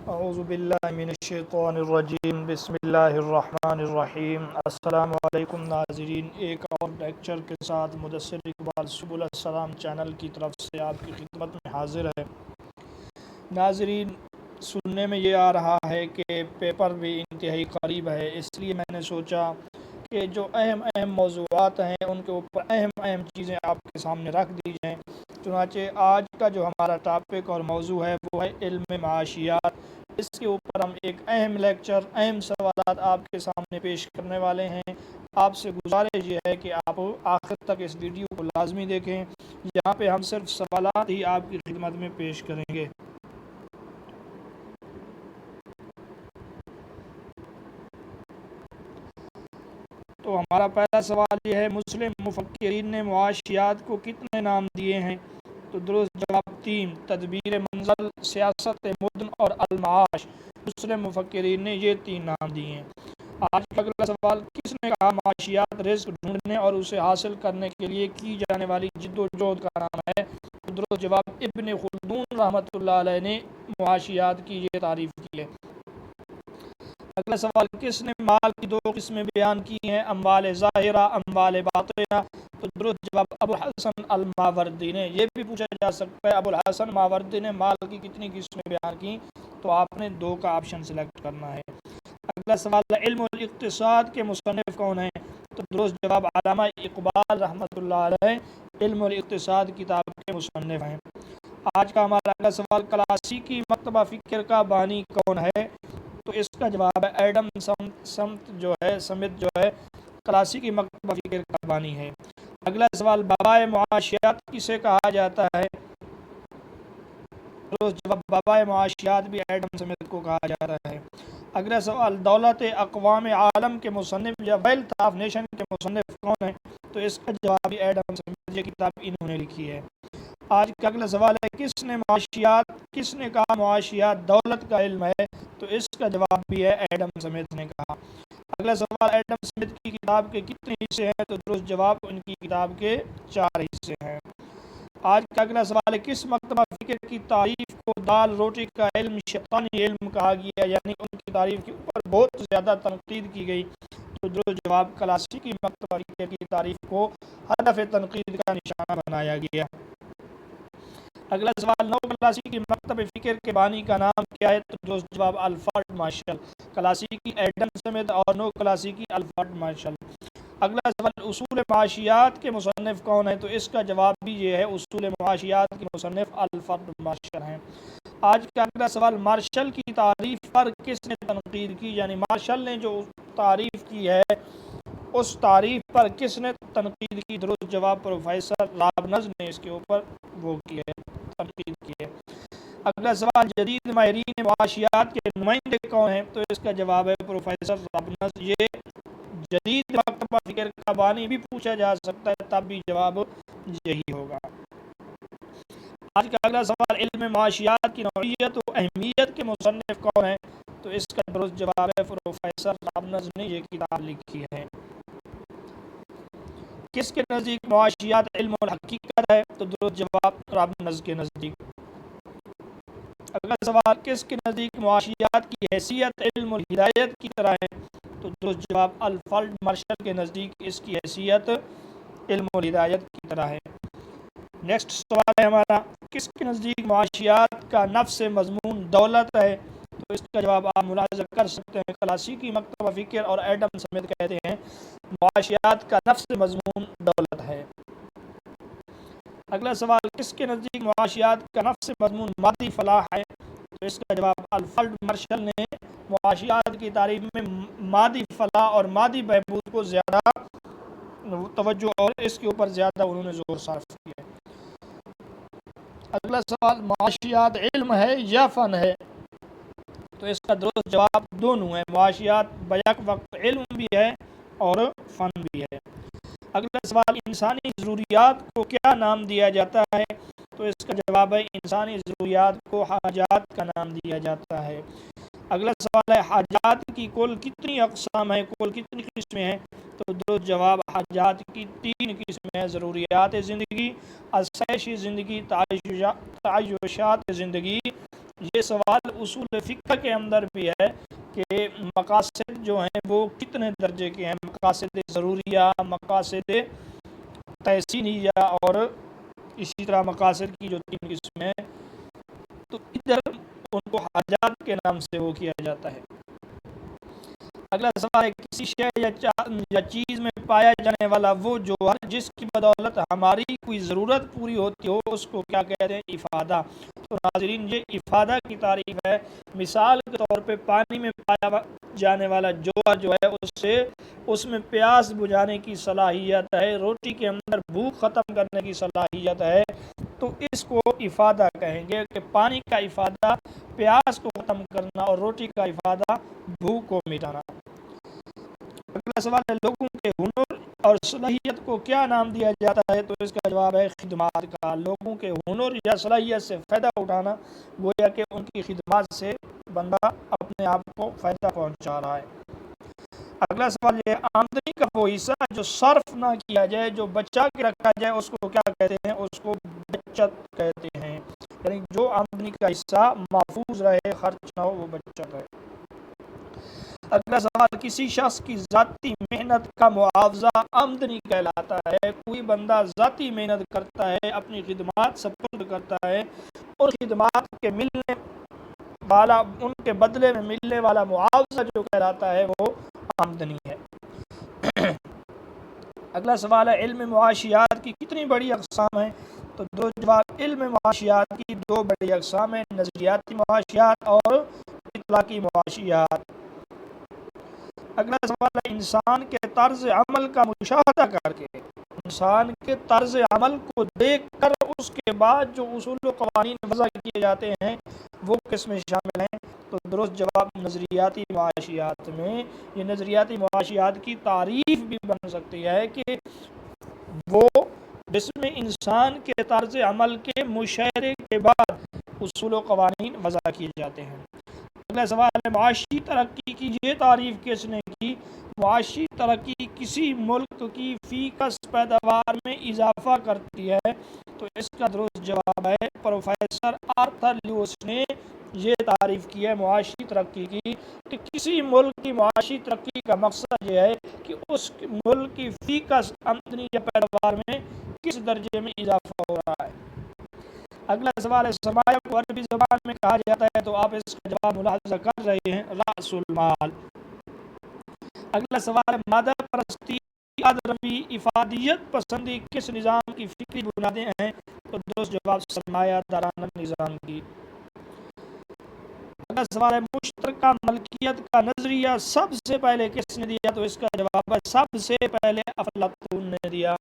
اعوذ باللہ من الشیطان الرجیم، بسم اللہ الرحمن الرحیم۔ السلام علیکم ناظرین، ایک اور لیکچر کے ساتھ مدثر اقبال سبل السلام چینل کی طرف سے آپ کی خدمت میں حاضر ہے۔ ناظرین، سننے میں یہ آ رہا ہے کہ پیپر بھی انتہائی قریب ہے، اس لیے میں نے سوچا کہ جو اہم موضوعات ہیں ان کے اوپر اہم چیزیں آپ کے سامنے رکھ دی جائیں۔ چنانچہ آج کا جو ہمارا ٹاپک اور موضوع ہے وہ ہے علم معاشیات۔ اس کے اوپر ہم ایک اہم لیکچر، اہم سوالات آپ کے سامنے پیش کرنے والے ہیں۔ آپ سے گزارش یہ ہے کہ آپ آخر تک اس ویڈیو کو لازمی دیکھیں، یہاں پہ ہم صرف سوالات ہی آپ کی خدمت میں پیش کریں گے۔ تو ہمارا پہلا سوال یہ ہے، مسلم مفکرین نے معاشیات کو کتنے نام دیے ہیں؟ تو درست جواب 3، تدبیر منزل، سیاست مدن اور المعاش۔ مسلم مفکرین نے یہ 3 نام دیے ہیں۔ آج کا اگلا سوال، کس نے کہا معاشیات رزق ڈھونڈنے اور اسے حاصل کرنے کے لیے کی جانے والی جد و جہد کا نام ہے؟ تو درست جواب ابن خلدون رحمۃ اللہ علیہ نے معاشیات کی یہ تعریف کی ہے۔ اگلا سوال، کس نے مال کی 2 قسمیں بیان کی ہیں، اموال ظاہرہ، اموال باطنہ؟ تو درست جواب ابو الحسن الماوردی نے۔ یہ بھی پوچھا جا سکتا ہے ابو الحسن ماوردی نے مال کی کتنی قسمیں بیان کی، تو آپ نے 2 کا آپشن سلیکٹ کرنا ہے۔ اگلا سوال، علم الاقتصاد کے مصنف کون ہیں؟ تو درست جواب علامہ اقبال رحمۃ اللہ علیہ علم الاقتصاد کتاب کے مصنف ہیں۔ آج کا ہمارا اگلا سوال، کلاسیکی مکتبہ فکر کا بانی کون ہے؟ تو اس کا جواب ہے ایڈم سمتھ جو ہے کلاسیکی مکتبہ فکر کا بانی ہے۔ اگلا سوال، بابائے معاشیات کسے کہا جاتا ہے؟ جواب بابائے معاشیات بھی ایڈم سمتھ کو کہا جاتا ہے۔ اگلا سوال، دولت اقوام عالم کے مصنف یا ویلتھ آف نیشن کے مصنف کون ہیں؟ تو اس کا جواب بھی ایڈم سمتھ، یہ کتاب انہوں نے لکھی ہے۔ آج کا اگلا سوال ہے، کس نے کہا معاشیات دولت کا علم ہے؟ تو اس کا جواب بھی ہے ایڈم سمتھ نے کہا۔ اگلا سوال، ایڈم سمتھ کی کتاب کے کتنے حصے ہیں؟ تو درست جواب ان کی کتاب کے 4 حصے ہیں۔ آج کا اگلا سوال ہے، کس مکتبہ فکر کی تعریف کو دال روٹی کا علم شیطانی علم کہا گیا، یعنی ان کی تعریف کے اوپر بہت زیادہ تنقید کی گئی؟ تو درست جواب کلاسیکی مکتبہ فکر کی تعریف کو ہدف تنقید کا نشانہ بنایا گیا۔ اگلا سوال، نو کلاسیکی مکتبہ فکر کے بانی کا نام کیا ہے؟ تو درست جواب الفرڈ مارشل۔ کلاسیکی ایڈم سمتھ اور نو کلاسیکی الفرڈ مارشل۔ اگلا سوال، اصول معاشیات کے مصنف کون ہیں؟ تو اس کا جواب بھی یہ ہے، اصول معاشیات کے مصنف الفرڈ مارشل ہیں۔ آج کا اگلا سوال، مارشل کی تعریف پر کس نے تنقید کی، یعنی مارشل نے جو تعریف کی ہے اس تعریف پر کس نے تنقید کی؟ درست جواب پروفیسر رابنز نے اس کے اوپر تنقید کی ہے۔ اگلا سوال، جدید ماہرین معاشیات کے نمائندے کون ہیں؟ تو اس کا جواب ہے پروفیسر رابنز۔ یہ جدید مکتبہ فکر کا بانی بھی پوچھا جا سکتا ہے، تب بھی جواب یہی ہوگا۔ آج کا اگلا سوال، علم معاشیات کی نوعیت و اہمیت کے مصنف کون ہیں؟ تو اس کا درست جواب ہے پروفیسر رابنز نے یہ کتاب لکھی ہے۔ کس کے نزدیک معاشیات علم الحقیقت ہے؟ تو درست جواب رابنز کے نزدیک۔ اگلا سوال، کس کے نزدیک معاشیات کی حیثیت علم الہدایت کی طرح ہے؟ تو درست جواب الفرڈ مارشل کے نزدیک اس کی حیثیت علم الہدایت کی طرح ہے۔ نیکسٹ سوال ہے ہمارا، کس کے نزدیک معاشیات کا نفس مضمون دولت ہے؟ تو اس کا جواب آپ ملاحظہ کر سکتے ہیں، کلاسیکی مکتبہ فکر اور ایڈم سمتھ کہتے ہیں معاشیات کا نفس مضمون دولت ہے۔ اگلا سوال، کس کے نزدیک معاشیات کا نفس مضمون مادی فلاح ہے؟ تو اس کا جواب الفرڈ مارشل نے معاشیات کی تعریف میں مادی فلاح اور مادی بہبود کو زیادہ توجہ اور اس کے اوپر زیادہ انہوں نے زور صرف کیا ہے۔ اگلا سوال، معاشیات علم ہے یا فن ہے؟ تو اس کا درست جواب دونوں ہے، معاشیات بیک وقت علم بھی ہے اور فن بھی ہے۔ اگلا سوال، انسانی ضروریات کو کیا نام دیا جاتا ہے؟ تو اس کا جواب ہے انسانی ضروریات کو حاجات کا نام دیا جاتا ہے۔ اگلا سوال ہے، حاجات کی کل کتنی اقسام ہیں، کل کتنی قسمیں ہیں؟ تو درست جواب حاجات کی 3 قسمیں ہیں، ضروریات زندگی، اسائشی زندگی، تعیشات زندگی۔ یہ سوال اصول فقہ کے اندر بھی ہے کہ مقاصد جو ہیں وہ کتنے درجے کے ہیں، مقاصد ضروریہ، مقاصد تحسینیہ اور اسی طرح مقاصد کی جو 3 قسمیں ہیں، تو ادھر ان کو حاجات کے نام سے وہ کیا جاتا ہے۔ اگلا سوال ہے، کسی شے یا چیز میں پایا جانے والا وہ جوہر جس کی بدولت ہماری کوئی ضرورت پوری ہوتی ہو، اس کو کیا کہتے ہیں؟ افادہ۔ تو ناظرین، یہ افادہ کی تعریف ہے۔ مثال کے طور پہ پانی میں پایا جانے والا جوہر جو ہے اس میں پیاس بجھانے کی صلاحیت ہے، روٹی کے اندر بھوک ختم کرنے کی صلاحیت ہے، تو اس کو افادہ کہیں گے کہ پانی کا افادہ پیاس کو ختم کرنا اور روٹی کا افادہ بھوک کو مٹانا۔ اگلا سوال ہے، لوگوں کے ہنر اور صلاحیت کو کیا نام دیا جاتا ہے؟ تو اس کا جواب ہے خدمات کا۔ لوگوں کے ہنر یا صلاحیت سے فائدہ اٹھانا، گویا کہ ان کی خدمات سے بندہ اپنے آپ کو فائدہ پہنچا رہا ہے۔ اگلا سوال یہ، آمدنی کا وہ حصہ جو صرف نہ کیا جائے، جو بچا کے رکھا جائے، اس کو کیا کہتے ہیں؟ اس کو بچت کہتے ہیں۔ یعنی جو آمدنی کا حصہ محفوظ رہے، خرچ نہ ہو، وہ بچت ہے۔ اگلا سوال، کسی شخص کی ذاتی محنت کا معاوضہ آمدنی کہلاتا ہے۔ کوئی بندہ ذاتی محنت کرتا ہے، اپنی خدمات سپرد کرتا ہے، اور خدمات کے ملنے والا، ان کے بدلے میں ملنے والا معاوضہ جو کہلاتا ہے وہ آمدنی ہے۔ اگلا سوال ہے، علم معاشیات کی کتنی بڑی اقسام ہیں؟ تو دو جواب، علم معاشیات کی 2 بڑی اقسام ہیں، نظریاتی معاشیات اور اطلاقی معاشیات۔ اگلا سوال ہے، انسان کے طرز عمل کا مشاہدہ کر کے، انسان کے طرز عمل کو دیکھ کر اس کے بعد جو اصول و قوانین وضع کیے جاتے ہیں وہ کس میں شامل ہیں؟ تو درست جواب نظریاتی معاشیات میں۔ یہ نظریاتی معاشیات کی تعریف بھی بن سکتی ہے کہ وہ جس میں انسان کے طرز عمل کے مشاہدے کے بعد اصول و قوانین وضع کیے جاتے ہیں۔ اگلا سوال ہے، معاشی ترقی کی یہ تعریف کس نے کی؟ معاشی ترقی کسی ملک کی فی کس پیداوار میں اضافہ کرتی ہے۔ تو اس کا درست جواب ہے پروفیسر آرتھر لیوس نے یہ تعریف کی ہے معاشی ترقی کی، کہ کسی ملک کی معاشی ترقی کا مقصد یہ ہے کہ اس ملک کی فی کس آمدنی یا پیداوار میں کس درجے میں اضافہ ہو رہا ہے۔ اگلا سوال ہے، سرمایہ کو عربی زبان میں کہا جاتا ہے؟ تو آپ اس کا جواب ملاحظہ کر رہے ہیں، رأس المال۔ اگلا سوال ہے، مادہ پرستی، عربی افادیت پسندی کس نظام کی فکری بنیادیں ہیں؟ تو درست جواب سرمایہ دارانہ نظام کی۔ اگلا سوال ہے، مشترکہ ملکیت کا نظریہ سب سے پہلے کس نے دیا؟ تو اس کا جواب ہے سب سے پہلے افلاطون نے دیا۔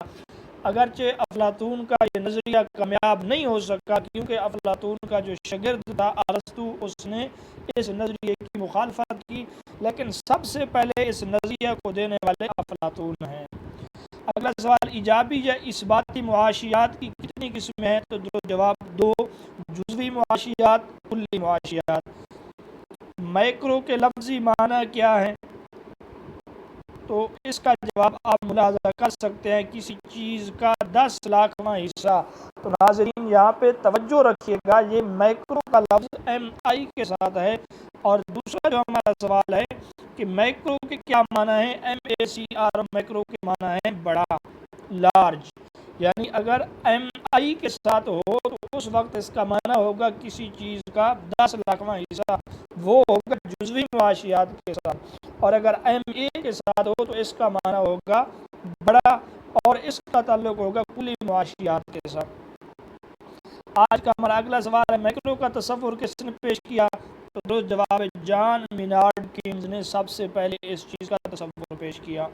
اگرچہ افلاطون کا یہ نظریہ کامیاب نہیں ہو سکا، کیونکہ افلاطون کا جو شاگرد تھا ارسطو، اس نے اس نظریے کی مخالفت کی، لیکن سب سے پہلے اس نظریے کو دینے والے افلاطون ہیں۔ اگلا سوال، ایجابی یا اثباتی معاشیات کی کتنی قسمیں ہیں؟ تو جواب 2، جزوی معاشیات، کلی معاشیات۔ مائکرو کے لفظی معنی کیا ہے؟ تو اس کا جواب آپ ملاحظہ کر سکتے ہیں، کسی چیز کا 10 لاکھواں حصہ۔ تو ناظرین یہاں پہ توجہ رکھیے گا، یہ مائکرو کا لفظ MI کے ساتھ ہے، اور دوسرا جو ہمارا سوال ہے کہ مائکرو کے کیا معنی ہے؟ MACR، مائکرو کے معنی ہے بڑا، لارج۔ یعنی اگر MI کے ساتھ ہو تو اس وقت اس کا معنی ہوگا کسی چیز کا 10 لاکھواں حصہ، وہ ہوگا جزوی معاشیات کے ساتھ، اور اگر MA کے ساتھ ہو تو اس کا معنی ہوگا بڑا، اور اس کا تعلق ہوگا کلی معاشیات کے ساتھ۔ آج کا ہمارا اگلا سوال ہے، مائکرو کا تصور کس نے پیش کیا؟ تو درست جواب ہے جان مینارڈ کینز نے سب سے پہلے اس چیز کا تصور پیش کیا۔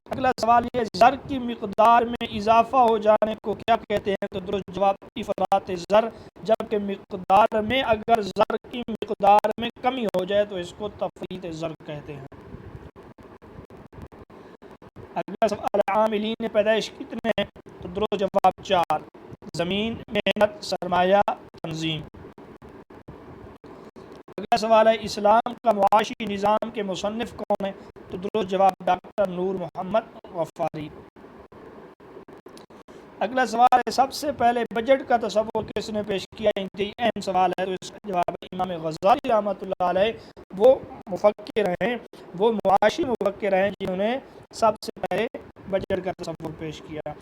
اگلا سوال یہ، زر کی مقدار میں اضافہ ہو جانے کو کیا کہتے ہیں؟ تو درست جواب افراط زر، جبکہ مقدار میں اگر زر کی مقدار میں کمی ہو جائے تو اس کو تفریط زر کہتے ہیں۔ اگلا سوال، عاملین پیدائش کتنے ہیں؟ تو درست جواب 4، زمین، محنت، سرمایہ، تنظیم۔ اگلا سوال ہے، اسلام کا معاشی نظام کے مصنف کون ہیں؟ تو درست جواب ڈاکٹر نور محمد غفاری۔ اگلا سوال ہے سب سے پہلے بجٹ کا تصور کس نے پیش کیا؟ انتہائی اہم سوال ہے، تو اس کا جواب ہے امام غزالی رحمۃ اللہ علیہ۔ وہ مفکر ہیں، وہ معاشی مفکر ہیں جنہوں نے سب سے پہلے بجٹ کا تصور پیش کیا۔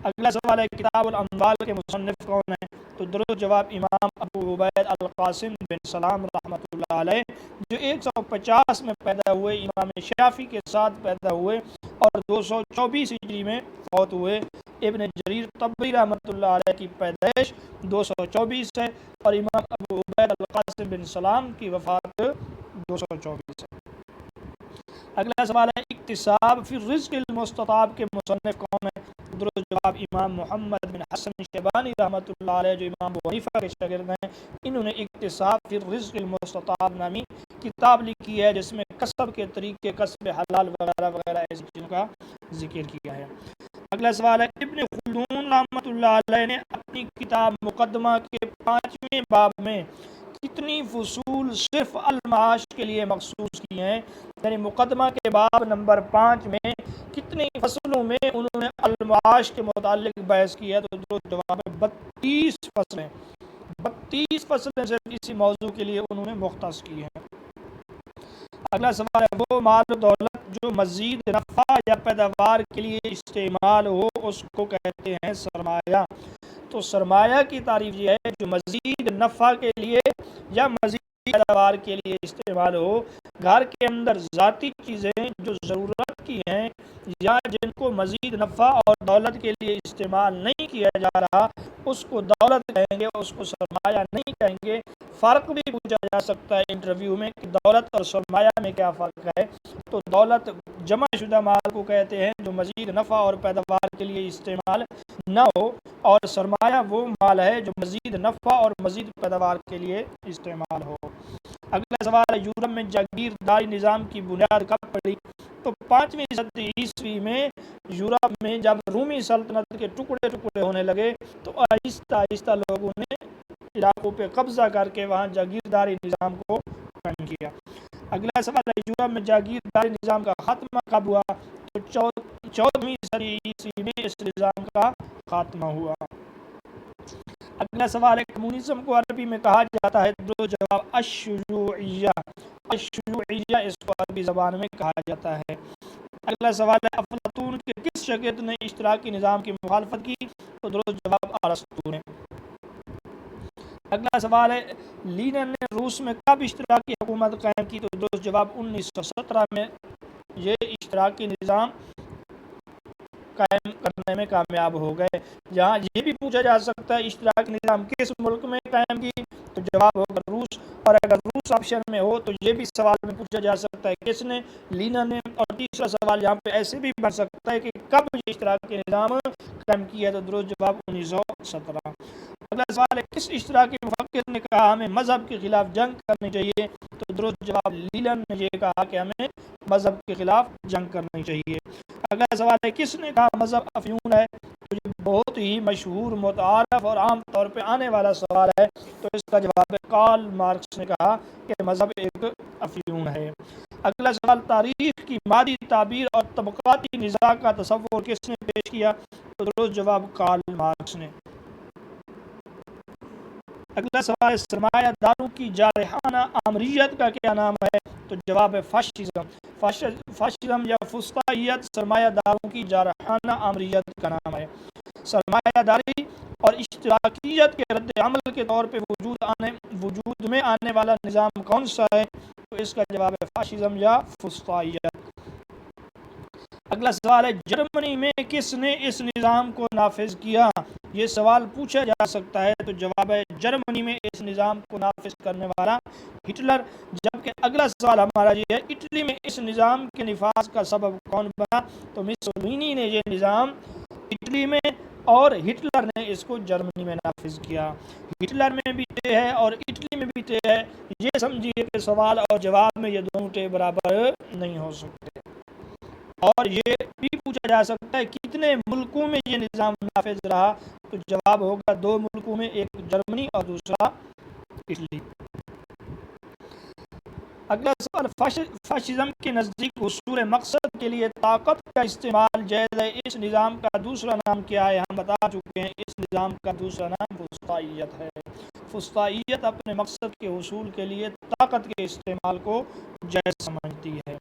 اگلا سوال ہے کتاب الاموال کے مصنف کون ہیں؟ تو درست جواب امام ابو عبید القاسم بن سلام رحمۃ اللہ علیہ، جو 150 میں پیدا ہوئے، امام شافعی کے ساتھ پیدا ہوئے اور 224 ہجری میں فوت ہوئے۔ ابن جریر طبری رحمۃ اللہ علیہ کی پیدائش 224 ہے اور امام ابو عبید القاسم بن سلام کی وفات 224 ہے۔ اگلا سوال ہے اکتساب فی الرزق المستطاب کے مصنف کون ہے؟ درست جواب امام محمد بن حسن شیبانی رحمۃ اللہ علیہ، جو امام ابو حنیفہ کے شاگرد ہیں۔ انہوں نے اکتساب فی الرزق المستطاب نامی کتاب لکھی ہے جس میں کسب کے طریقے، کسب حلال وغیرہ وغیرہ ایسی چیزوں کا ذکر کیا ہے۔ اگلا سوال ہے ابن خلدون رحمۃ اللہ علیہ نے اپنی کتاب مقدمہ کے 5ویں باب میں کتنی فصول صرف المعاش کے لیے مخصوص کی ہیں؟ یعنی مقدمہ کے باب نمبر 5 میں کتنی فصلوں میں انہوں نے المعاش کے متعلق بحث کی ہے؟ تو درست جواب ہے 32 فصلیں۔ 32 فصلیں صرف اسی موضوع کے لیے انہوں نے مختص کی ہیں۔ اگلا سوال ہے وہ مال و دولت جو مزید نفع یا پیداوار کے لیے استعمال ہو اس کو کہتے ہیں سرمایہ۔ تو سرمایہ کی تعریف یہ ہے جو مزید نفع کے لیے یا مزید پیداوار کے لیے استعمال ہو۔ گھر کے اندر ذاتی چیزیں جو ضرورت کی ہیں یا جن کو مزید نفع اور دولت کے لیے استعمال نہیں کیا جا رہا اس کو دولت کہیں گے، اس کو سرمایہ نہیں کہیں گے۔ فرق بھی پوچھا جا سکتا ہے انٹرویو میں کہ دولت اور سرمایہ میں کیا فرق ہے؟ تو دولت جمع شدہ مال کو کہتے ہیں جو مزید نفع اور پیداوار کے لیے استعمال نہ ہو، اور سرمایہ وہ مال ہے جو مزید نفع اور مزید پیداوار کے لیے استعمال ہو۔ اگلا سوال ہے یورپ میں جاگیرداری نظام کی بنیاد کب پڑی؟ تو 5ویں صدی عیسوی میں یورپ میں جب رومی سلطنت کے ٹکڑے ٹکڑے ہونے لگے تو آہستہ آہستہ لوگوں نے علاقوں پہ قبضہ کر کے وہاں جاگیرداری نظام کو قائم کیا۔ اگلا سوال ہے یورپ میں جاگیرداری نظام کا خاتمہ کب ہوا؟ تو 14ویں صدی عیسوی میں اس نظام کا خاتمہ ہوا۔ اگلا سوال ہے کمیونزم کو عربی میں کہا جاتا ہے؟ دو جواب الشیوعیہ۔ الشیوعیہ اس کو عربی زبان میں کہا جاتا ہے۔ اگلا سوال ہے افلاطون کے کس شاگرد نے اشتراکی نظام کی مخالفت کی؟ تو درست جواب ارسطو نے۔ اگلا سوال ہے لینن نے روس میں کب اشتراکی حکومت قائم کی؟ تو درست جواب 1917 میں یہ اشتراکی نظام قائم کرنے میں کامیاب ہو گئے۔ یہاں یہ بھی پوچھا جا سکتا ہے اشتراکی نظام کس ملک میں قائم کی؟ تو جواب ہوگا روس، اور اگر روس آپشن میں ہو تو یہ بھی سوال میں پوچھا جا سکتا ہے کس نے؟ لینن نے۔ اور تیسرا سوال یہاں پہ ایسے بھی بن سکتا ہے کہ کب یہ اشتراکی نظام قائم کیا؟ تو درست جواب 1917۔ اگلا سوال ہے کس اشتراکی مفکر نے کہا ہمیں مذہب کے خلاف جنگ کرنی چاہیے؟ تو درست جواب لینن نے یہ کہا کہ ہمیں مذہب کے خلاف جنگ کرنی چاہیے۔ اگلا سوال ہے کس نے کہا مذہب افیون ہے؟ تو یہ بہت ہی مشہور، متعارف اور عام طور پہ آنے والا سوال ہے، تو اس کا جواب ہے کارل مارکس نے کہا کہ مذہب ایک افیون ہے۔ اگلا سوال تاریخ کی مادی تعبیر اور طبقاتی نظام کا تصور کس نے پیش کیا؟ تو درست جواب کارل مارکس نے۔ اگلا سوال ہے سرمایہ داروں کی جارحانہ آمریت کا کیا نام ہے؟ تو جواب ہے فاشزم۔ فاشزم یا فسطائیت سرمایہ داروں کی جارحانہ آمریت کا نام ہے۔ سرمایہ داری اور اشتراکیت کے رد عمل کے طور پہ وجود میں آنے والا نظام کون سا ہے؟ تو اس کا جواب ہے فاشزم یا فسطائیت۔ اگلا سوال ہے جرمنی میں کس نے اس نظام کو نافذ کیا؟ یہ سوال پوچھا جا سکتا ہے، تو جواب ہے جرمنی میں اس نظام کو نافذ کرنے والا ہٹلر۔ جبکہ اگلا سوال ہمارا یہ ہے اٹلی میں اس نظام کے نفاذ کا سبب کون بنا؟ تو مسولینی نے یہ نظام اٹلی میں اور ہٹلر نے اس کو جرمنی میں نافذ کیا۔ ہٹلر میں بھی طے ہے اور اٹلی میں بھی طے ہے، یہ سمجھیے کہ سوال اور جواب میں یہ دونوں طے برابر نہیں ہو سکتے۔ اور یہ بھی پوچھا جا سکتا ہے کتنے ملکوں میں یہ نظام نافذ رہا؟ تو جواب ہوگا 2 ملکوں میں، ایک جرمنی اور دوسرا اٹلی۔ اگلا سوال، فاشزم کے نزدیک حصول مقصد کے لیے طاقت کا استعمال جائز ہے، اس نظام کا دوسرا نام کیا ہے؟ ہم بتا چکے ہیں، اس نظام کا دوسرا نام فسطائیت ہے۔ فسطائیت اپنے مقصد کے حصول کے لیے طاقت کے استعمال کو جائز سمجھتی ہے۔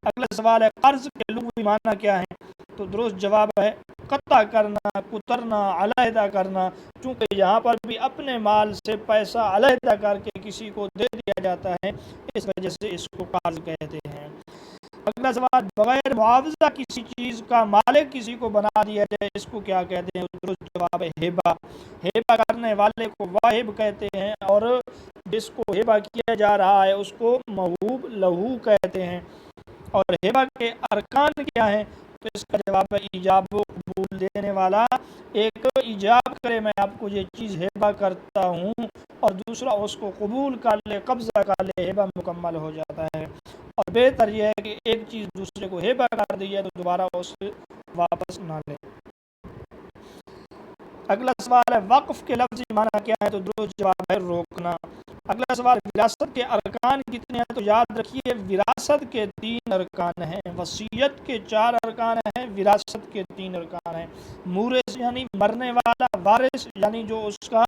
اگلا سوال ہے، قرض کے لغوی معنی کیا ہے؟ تو درست جواب ہے قطع کرنا، کترنا، علیحدہ کرنا، چونکہ یہاں پر بھی اپنے مال سے پیسہ علیحدہ کر کے کسی کو دے دیا جاتا ہے، اس وجہ سے اس کو قرض کہتے ہیں۔ اگلا سوال، بغیر معاوضہ کسی چیز کا مالک کسی کو بنا دیا جائے، اس کو کیا کہتے ہیں؟ درست جواب ہے ہبہ۔ ہبہ کرنے والے کو واہب کہتے ہیں، اور جس کو ہبہ کیا جا رہا ہے اس کو موہوب لہو کہتے ہیں۔ اور ہبہ کے ارکان کیا ہیں؟ تو اس کا جواب ہے ایجاب و قبول۔ دینے والا ایک ایجاب کرے، میں آپ کو یہ چیز ہبہ کرتا ہوں، اور دوسرا اس کو قبول کر لے، قبضہ کر لے، ہبہ مکمل ہو جاتا ہے۔ اور بہتر یہ ہے کہ ایک چیز دوسرے کو ہبہ کر دی ہے تو دوبارہ اس سے واپس نہ لے۔ اگلا سوال ہے، وقف کے لفظی معنی کیا ہے؟ تو درست جواب ہے روکنا۔ اگلا سوال، وراثت کے ارکان کتنے ہیں؟ تو یاد رکھیے وراثت کے 3 ارکان ہیں، وصیت کے 4 ارکان ہیں، وراثت کے 3 ارکان ہیں۔ مورث یعنی مرنے والا، وارث یعنی جو اس کا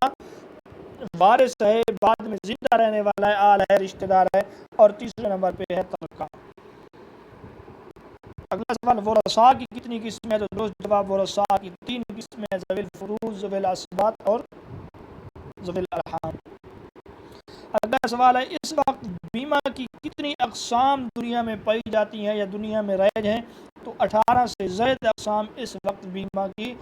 وارث ہے، بعد میں زندہ رہنے والا ہے، آل ہے، رشتہ دار ہے، اور تیسرے نمبر پہ ہے ترکہ۔ اگلا سوال، ورثاء کی کتنی قسمیں ہیں؟ تو درست جواب ورثاء کی 3 قسمیں ہیں، ذوی الفروض، ذوی الاسباط اور ذوی الارحام۔ اگلا سوال ہے، اس وقت بیمہ کی کتنی اقسام دنیا میں پائی جاتی ہیں یا دنیا میں رائج ہیں؟ تو 18 سے زائد اقسام اس وقت بیمہ کی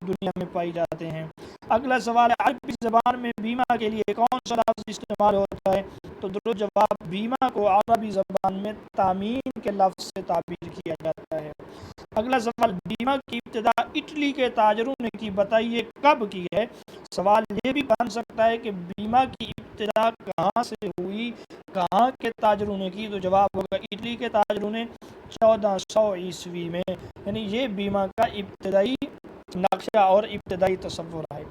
دنیا میں پائی جاتے ہیں۔ اگلا سوال ہے، عربی زبان میں بیمہ کے لیے کون سا لفظ استعمال ہوتا ہے؟ تو درست جواب، بیمہ کو عربی زبان میں تامین کے لفظ سے تعبیر کیا جاتا ہے۔ اگلا سوال، بیمہ کی ابتدا اٹلی کے تاجروں نے کی، بتائیے کب کی ہے؟ سوال یہ بھی بن سکتا ہے کہ بیمہ کی ابتدا کہاں سے ہوئی، کہاں کے تاجروں نے کی؟ تو جواب ہوگا اٹلی کے تاجروں نے 1400 عیسوی میں، یعنی یہ بیمہ کا ابتدائی نقشہ اور ابتدائی تصور ہے۔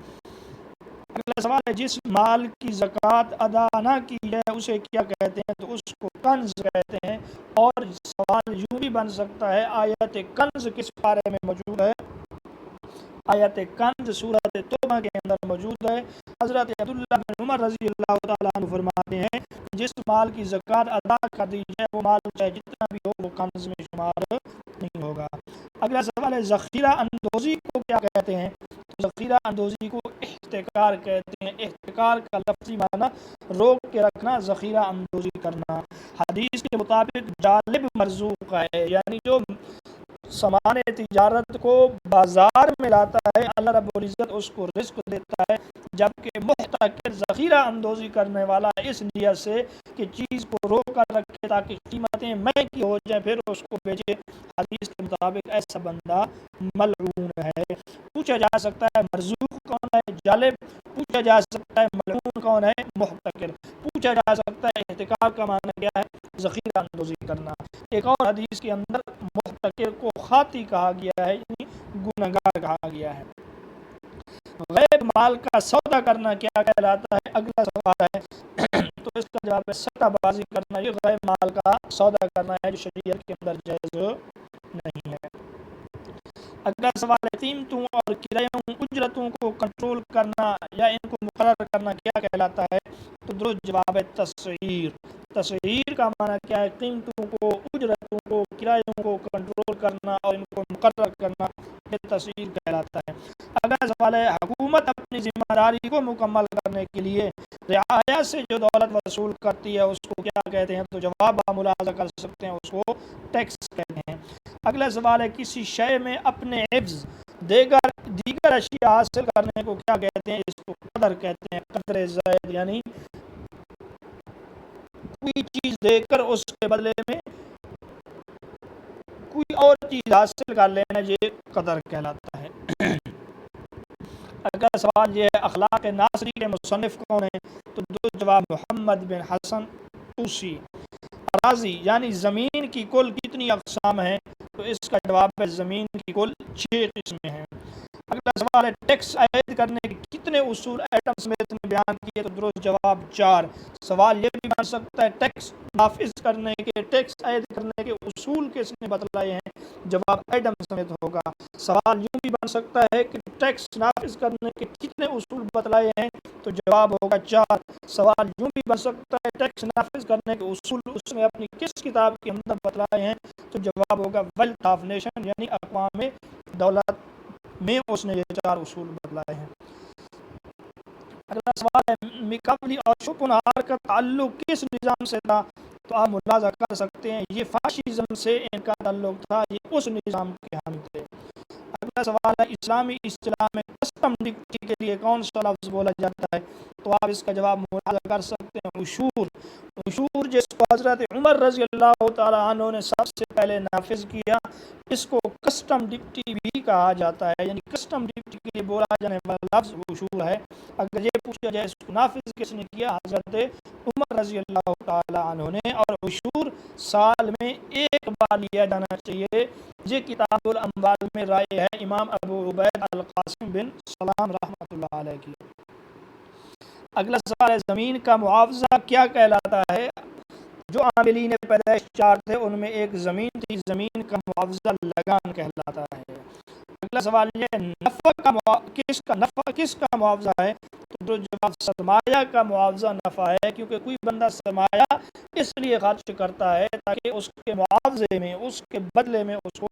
اگلا سوال ہے، جس مال کی زکوٰۃ ادا نہ کی جائے اسے کیا کہتے ہیں؟ تو اس کو کنز کہتے ہیں۔ اور سوال یوں بھی بن سکتا ہے، آیت کنز کس بارے میں موجود ہے؟ آیت کنز سورۃ توبہ کے اندر موجود ہے۔ حضرت عبداللہ بن عمر رضی اللہ تعالیٰ عنہ فرماتے ہیں، جس مال کی زکوٰۃ ادا کر دی جائے وہ مال چاہے جتنا بھی ہو وہ کنز میں شمار نہیں ہوگا۔ اگلا سوال ہے، ذخیرہ اندوزی کو کیا کہتے ہیں؟ تو ذخیرہ اندوزی کو احتکار کہتے ہیں۔ احتکار کا لفظی معنی روک کے رکھنا، ذخیرہ اندوزی کرنا۔ حدیث کے مطابق جالب مرزوق ہے، یعنی جو سامان تجارت کو بازار میں لاتا ہے اللہ رب العزت اس کو رزق دیتا ہے، جبکہ محتکر ذخیرہ اندوزی کرنے والا اس نیت سے کہ چیز کو روک کر رکھے تاکہ قیمتیں مہنگی ہو جائیں پھر اس کو بیچے، حدیث کے مطابق ایسا بندہ ملعون ہے۔ پوچھا جا سکتا ہے مرزوق کون ہے؟ جالب۔ پوچھا جا سکتا ہے ملعون کون ہے؟ محتکر۔ پوچھا جا سکتا ہے احتکار کا معنی کیا ہے؟ ذخیرہ اندوزی کرنا۔ ایک اور حدیث کے اندر محتکر کو خاطی کہا گیا ہے، یعنی گنہگار کہا گیا ہے۔ غیب مال کا سودا کرنا کیا کہلاتا ہے؟ اگلا سوال ہے تو اس کا جواب ہے سٹہ بازی کرنا، یہ غیب مال کا سودا کرنا ہے جو شریعت کے اندر جائز نہیں ہے۔ اگلا سوال ہے، قیمتوں اور کرایوں اجرتوں کو کنٹرول کرنا یا ان کو مقرر کرنا کیا کہلاتا ہے؟ تو درست جواب ہے تسعیر۔ تسعیر کا معنی کیا ہے؟ قیمتوں کو، اجرتوں کو، کرایوں کو کنٹرول کرنا اور ان کو مقرر کرنا، یہ تسعیر کہلاتا ہے۔ اگلا سوال ہے، حکومت اپنی ذمہ داری کو مکمل کرنے کے لیے رعایا سے جو دولت وصول کرتی ہے اس کو کیا کہتے ہیں؟ تو جواب آپ ملاحظہ کر سکتے ہیں، اس کو ٹیکس کہتے ہیں۔ اگلا سوال ہے، کسی شے میں اپنے عوض دیگر اشیاء حاصل کرنے کو کیا کہتے ہیں؟ اس کو قدر کہتے ہیں۔ قدر زائد یعنی کوئی چیز دے کر اس کے بدلے میں کوئی اور چیز حاصل کر لینا، یہ قدر کہلاتا ہے۔ اگلا سوال یہ ہے، اخلاق ناصری کے مصنف کون ہیں؟ تو درست جواب محمد بن حسن طوسی۔ اراضی یعنی زمین کی کل کتنی اقسام ہیں؟ تو اس کا جواب ہے زمین کی کل 6 قسمیں ہیں۔ اگلا سوال ہے، ٹیکس عائد کرنے کے کتنے اصول ایڈم سمتھ نے بیان کیے؟ تو درست جواب 4۔ سوال یہ بھی بن سکتا ہے ٹیکس نافذ کرنے کے، ٹیکس عائد کرنے کے اصول کس نے بتلائے ہیں؟ جواب ایڈم سمتھ ہوگا۔ سوال یوں بھی بن سکتا ہے کہ ٹیکس نافذ کرنے کے کتنے اصول بتلائے ہیں؟ تو جواب ہوگا 4۔ سوال یوں بھی بن سکتا ہے ٹیکس نافذ کرنے کے اصول اس نے اپنی کس کتاب کے اندر بتلائے ہیں؟ تو جواب ہوگا ویلتھ آف نیشن، یعنی اقوام دولت میں اس نے یہ 4 اصول بتلائے ہیں۔ اگلا سوال ہے مکابلی اور شوپنہاور کا تعلق کس نظام سے تھا؟ تو آپ ملاحظہ کر سکتے ہیں یہ فاشزم سے ان کا تعلق تھا، یہ اس نظام کے حامی تھے۔ اگلا سوال ہے اسلامی اصطلاح میں کسٹم ڈپٹی کے لیے کون سا لفظ بولا جاتا ہے؟ تو آپ اس کا جواب ملاحظہ کر سکتے ہیں عشور۔ عشور جس کو حضرت عمر رضی اللہ تعالیٰ عنہ نے سب سے پہلے نافذ کیا، اس کو کسٹم ڈپٹی بھی کہا جاتا ہے، یعنی کسٹم ڈپٹی کے لیے بولا جانے والا لفظ عشور ہے۔ اگر یہ پوچھا جائے اس کو نافذ کس نے کیا، حضرت عمر رضی اللہ تعالیٰ عنہ نے، اور عشور سال میں ایک بار لیا جانا چاہیے۔ یہ کتاب الاموال میں رائے ہے امام ابو عبید القاسم بن سلام رحمۃ اللہ علیہ کی۔ اگلا سوال ہے زمین کا معاوضہ کیا کہلاتا ہے؟ جو عاملین پیدائش 4 تھے ان میں ایک زمین تھی، زمین کا معاوضہ لگان کہلاتا ہے۔ اگلا سوال یہ نفع کس کا معاوضہ ہے؟ تو جواب سرمایہ کا معاوضہ نفع ہے، کیونکہ کوئی بندہ سرمایہ اس لیے خرچ کرتا ہے تاکہ اس کے معاوضے میں، اس کے بدلے میں اس کو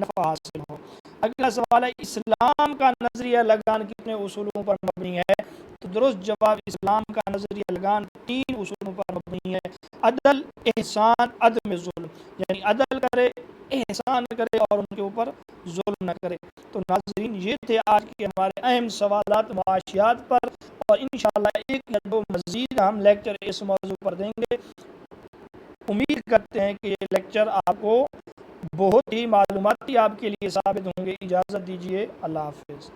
نفع حاصل ہو۔ اگلا سوال ہے اسلام کا نظریہ لگان کتنے اصولوں پر مبنی ہے؟ تو درست جواب اسلام کا نظریہ لگان 3 اصولوں پر مبنی ہے: عدل، احسان، عدم ظلم، یعنی عدل کرے، احسان کرے اور ان کے اوپر ظلم نہ کرے۔ تو ناظرین یہ تھے آج کے ہمارے اہم سوالات معاشیات پر، اور انشاءاللہ 1 یا 2 مزید ہم لیکچر اس موضوع پر دیں گے۔ امید کرتے ہیں کہ یہ لیکچر آپ کو بہت ہی معلوماتی آپ کے لیے ثابت ہوں گے۔ اجازت دیجیے، اللہ حافظ۔